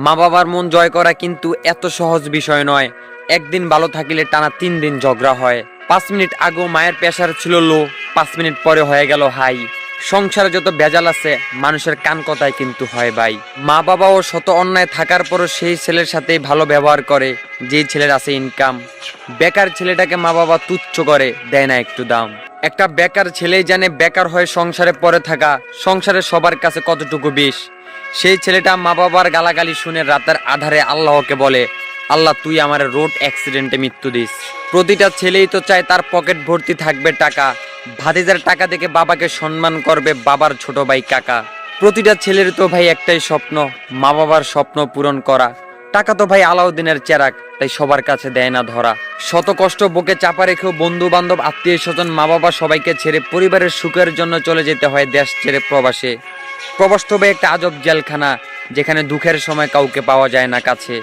মা বাবার মন জয় করা কিন্তু এত সহজ বিষয় নয়। একদিন ভালো থাকিলে টানা 3 দিন ঝগড়া হয়। 5 মিনিট আগেও মায়ের প্রেশার ছিল লো, 5 মিনিট পরে হয়ে গেল হাই। সংসারে যত ভেজাল আছে মানুষের কান কথায় কিন্তু হয় ভাই। মা বাবাও শত অন্যায় থাকার পরও সেই ছেলের সাথেই ভালো ব্যবহার করে যেই ছেলের আছে ইনকাম। বেকার ছেলেটাকে মা বাবা তুচ্ছ করে, দেয় না একটু দাম। একটা বেকার ছেলেই জানে বেকার হয়ে সংসারে পড়ে থাকা সংসারে সবার কাছে কতটুকু বিষ। সেই ছেলেটা মা বাবার গালাগালি শুনে রাতের আধারে আল্লাহকে বলে, আল্লাহ তুই আমার রোড অ্যাক্সিডেন্টে মৃত্যু দিস। প্রতিটা ছেলেই তো চায় তার পকেট ভর্তি থাকবে টাকা, ভাতিজার টাকা দেখে বাবাকে সম্মান করবে বাবার ছোট ভাই কাকা। প্রতিটা ছেলের তো ভাই একটাই স্বপ্ন, মা বাবার স্বপ্ন পূরণ করা। টাকা তো ভাই আলাউদ্দিনের চেরাগ, তাই সবার কাছে দেয় না ধরা। শত কষ্ট বুকে চাপা রেখেও বন্ধু বান্ধব আত্মীয় স্বজন মা বাবা সবাইকে ছেড়ে পরিবারের সুখের জন্য চলে যেতে হয় দেশ ছেড়ে প্রবাসে। প্রবাস তো ভাই একটা আজব জেলখানা, যেখানে দুঃখের সময় কাউকে পাওয়া যায় না কাছে।